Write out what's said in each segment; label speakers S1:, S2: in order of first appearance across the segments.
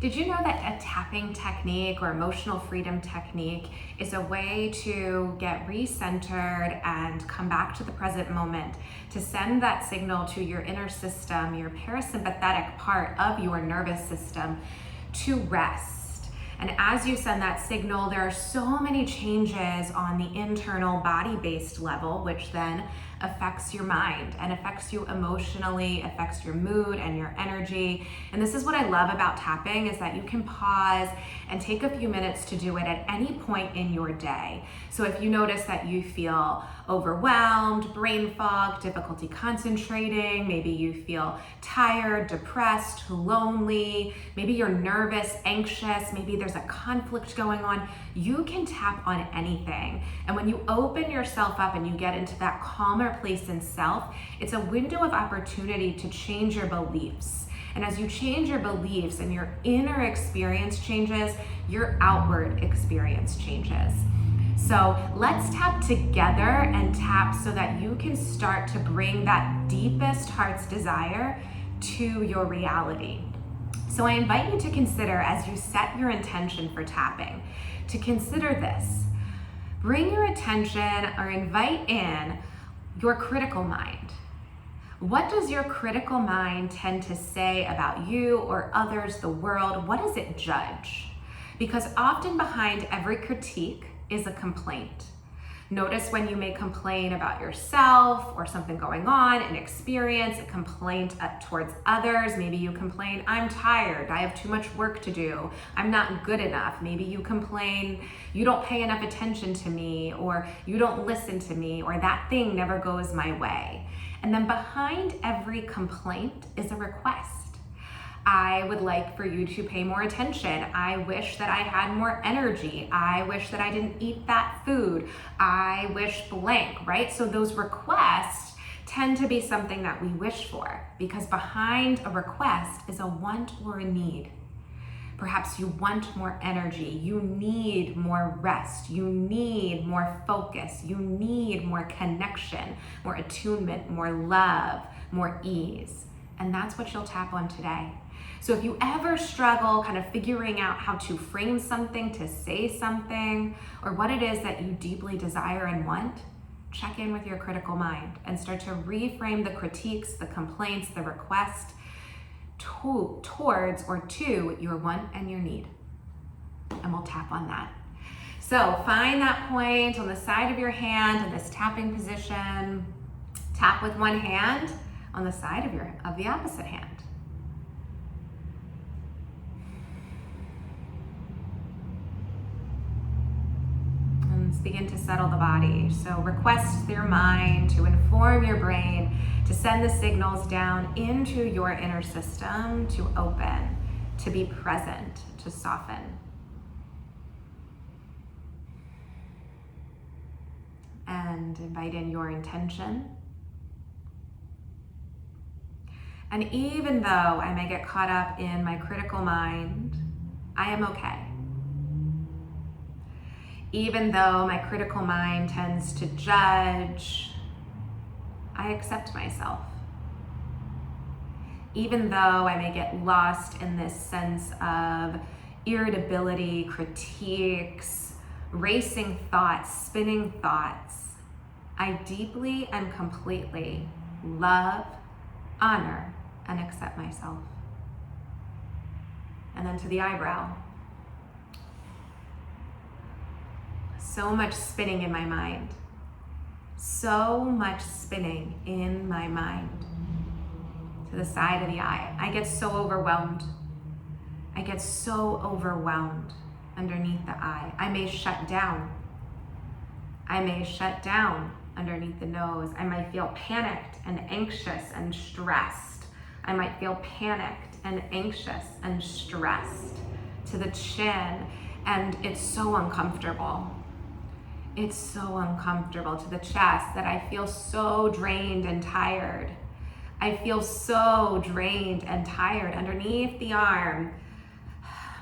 S1: Did you know that a tapping technique or emotional freedom technique is a way to get recentered and come back to the present moment, to send that signal to your inner system, your parasympathetic part of your nervous system, to rest? And as you send that signal, there are so many changes on the internal body-based level, which then affects your mind and affects you emotionally, affects your mood and your energy. And this is what I love about tapping, is that you can pause and take a few minutes to do it at any point in your day. So if you notice that you feel overwhelmed, brain fog, difficulty concentrating, maybe you feel tired, depressed, lonely, maybe you're nervous, anxious, maybe there's a conflict going on, you can tap on anything. And when you open yourself up and you get into that calmer place in self, it's a window of opportunity to change your beliefs. And as you change your beliefs and your inner experience changes, your outward experience changes. So let's tap together and tap so that you can start to bring that deepest heart's desire to your reality. So I invite you to consider, as you set your intention for tapping, to consider this. Bring your attention or invite in your critical mind. What does your critical mind tend to say about you or others, the world? What does it judge? Because often behind every critique is a complaint. Notice when you may complain about yourself or something going on, an experience, a complaint towards others. Maybe you complain, I'm tired, I have too much work to do, I'm not good enough. Maybe you complain, you don't pay enough attention to me, or you don't listen to me, or that thing never goes my way. And then behind every complaint is a request. I would like for you to pay more attention. I wish that I had more energy. I wish that I didn't eat that food. I wish blank, right? So those requests tend to be something that we wish for, because behind a request is a want or a need. Perhaps you want more energy, you need more rest, you need more focus, you need more connection, more attunement, more love, more ease. And that's what you'll tap on today. So if you ever struggle kind of figuring out how to frame something, to say something, or what it is that you deeply desire and want, check in with your critical mind and start to reframe the critiques, the complaints, the request towards or to your want and your need. And we'll tap on that. So find that point on the side of your hand in this tapping position. Tap with one hand on the side of the opposite hand. Begin to settle the body. So request your mind to inform your brain to send the signals down into your inner system, to open, to be present, to soften. And invite in your intention. And even though I may get caught up in my critical mind, I am okay. Even though my critical mind tends to judge, I accept myself. Even though I may get lost in this sense of irritability, critiques, racing thoughts, spinning thoughts, I deeply and completely love, honor, and accept myself. And then to the eyebrow. So much spinning in my mind. So much spinning in my mind. To the side of the eye. I get so overwhelmed. I get so overwhelmed underneath the eye. I may shut down. I may shut down underneath the nose. I might feel panicked and anxious and stressed. I might feel panicked and anxious and stressed to the chin, and it's so uncomfortable. It's so uncomfortable to the chest that I feel so drained and tired. I feel so drained and tired underneath the arm.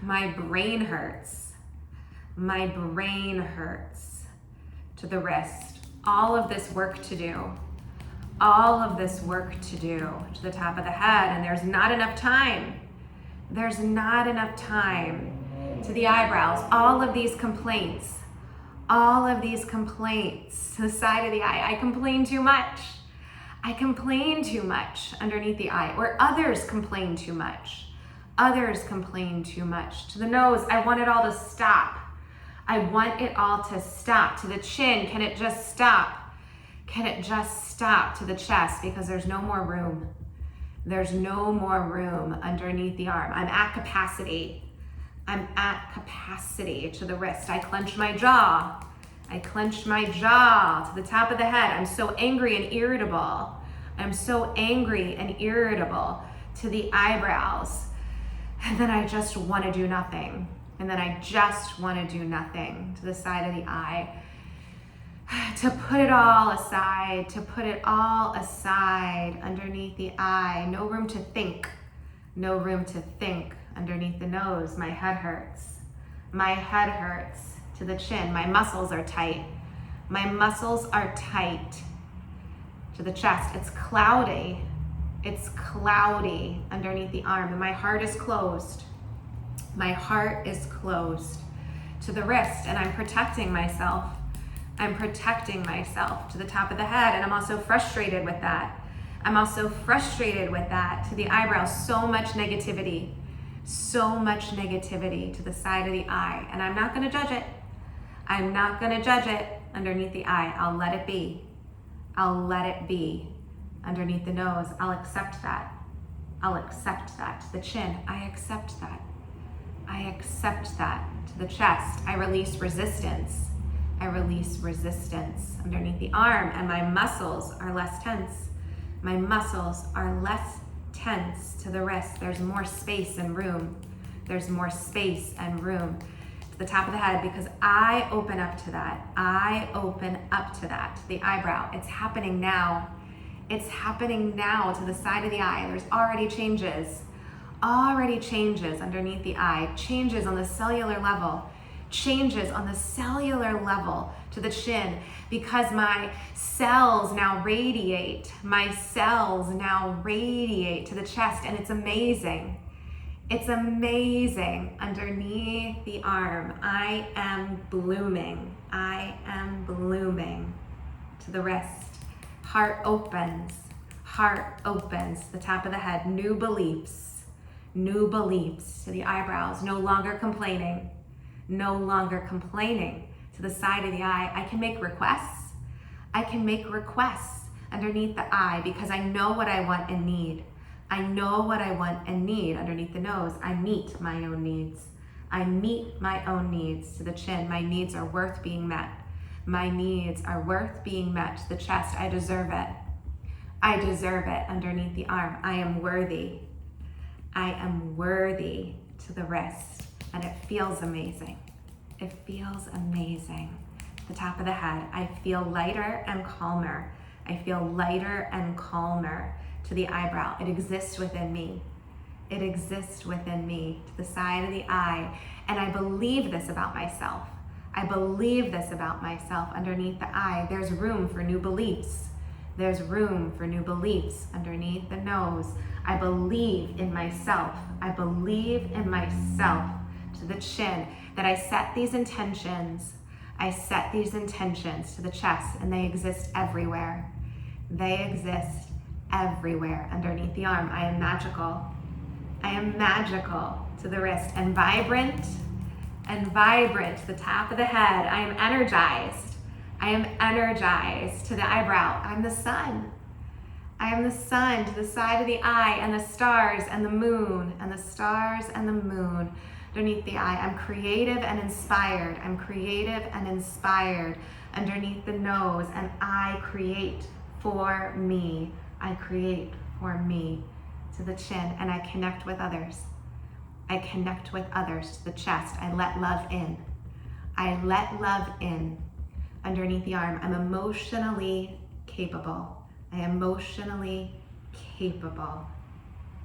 S1: My brain hurts. My brain hurts to the wrist. All of this work to do. All of this work to do to the top of the head, and there's not enough time There's not enough time. To the eyebrows, all of these complaints to the side of the eye. I complain too much. I complain too much underneath the eye, or others complain too much. Others complain too much. To the nose, I want it all to stop. I want it all to stop. To the chin, can it just stop? Can it just stop? To the chest, because there's no more room. There's no more room underneath the arm. I'm at capacity. I'm at capacity. To the wrist, I clench my jaw. I clench my jaw. To the top of the head, I'm so angry and irritable. I'm so angry and irritable. To the eyebrows, and then I just want to do nothing. And then I just want to do nothing. To the side of the eye, to put it all aside, to put it all aside underneath the eye. No room to think. No room to think. Underneath the nose, my head hurts. My head hurts. To the chin, my muscles are tight. My muscles are tight. To the chest, it's cloudy. It's cloudy underneath the arm, and my heart is closed. My heart is closed. To the wrist, and I'm protecting myself. I'm protecting myself. To the top of the head, and I'm also frustrated with that. I'm also frustrated with that. To the eyebrows, so much negativity. So much negativity. To the side of the eye, and I'm not going to judge it. I'm not going to judge it underneath the eye. I'll let it be. I'll let it be. Underneath the nose, I'll accept that. I'll accept that. To the chin, I accept that. I accept that. To the chest, I release resistance. I release resistance. Underneath the arm, and my muscles are less tense. My muscles are less tense. To the wrist, there's more space and room. There's more space and room. To the top of the head, because I open up to that. I open up to that. To the eyebrow, it's happening now. It's happening now. To the side of the eye, there's already changes. Already changes underneath the eye. Changes on the cellular level. Changes on the cellular level. To the chin, because my cells now radiate. My cells now radiate. To the chest, and it's amazing. It's amazing. Underneath the arm, I am blooming. I am blooming. To the wrist, heart opens. Heart opens. The top of the head, new beliefs. New beliefs. To the eyebrows, no longer complaining. No longer complaining. To the side of the eye, I can make requests. I can make requests underneath the eye because I know what I want and need. I know what I want and need. Underneath the nose, I meet my own needs. I meet my own needs. To the chin, my needs are worth being met. My needs are worth being met. To the chest, I deserve it. I deserve it. Underneath the arm, I am worthy. I am worthy. To the wrist, and it feels amazing. It feels amazing. The top of the head, I feel lighter and calmer. I feel lighter and calmer. To the eyebrow, it exists within me. It exists within me. To the side of the eye, and I believe this about myself. I believe this about myself. Underneath the eye, there's room for new beliefs. There's room for new beliefs. Underneath the nose, I believe in myself. I believe in myself. To the chin, that I set these intentions. I set these intentions. To the chest, and they exist everywhere. They exist everywhere. Underneath the arm, I am magical. I am magical. To the wrist, and vibrant. To the top of the head, I am energized. I am energized. To the eyebrow, I'm the sun. I am the sun. To the side of the eye, and the stars and the moon, and the stars and the moon. Underneath the eye, I'm creative and inspired. I'm creative and inspired. Underneath the nose, and I create for me. I create for me. To the chin, and I connect with others. I connect with others. To the chest, I let love in. I let love in. Underneath the arm, I'm emotionally capable. I am emotionally capable.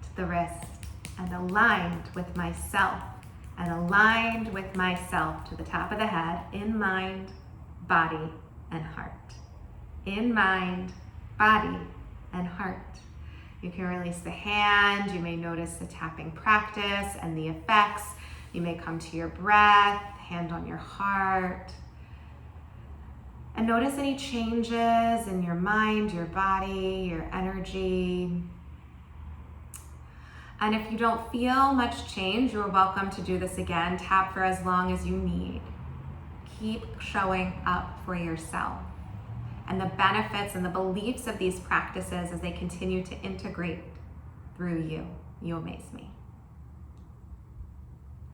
S1: To the wrist, and aligned with myself. And aligned with myself. To the top of the head, in mind, body, and heart. In mind, body, and heart. You can release the hand. You may notice the tapping practice and the effects. You may come to your breath, hand on your heart. And notice any changes in your mind, your body, your energy. And if you don't feel much change, you're welcome to do this again. Tap for as long as you need. Keep showing up for yourself. And the benefits and the beliefs of these practices as they continue to integrate through you. You amaze me.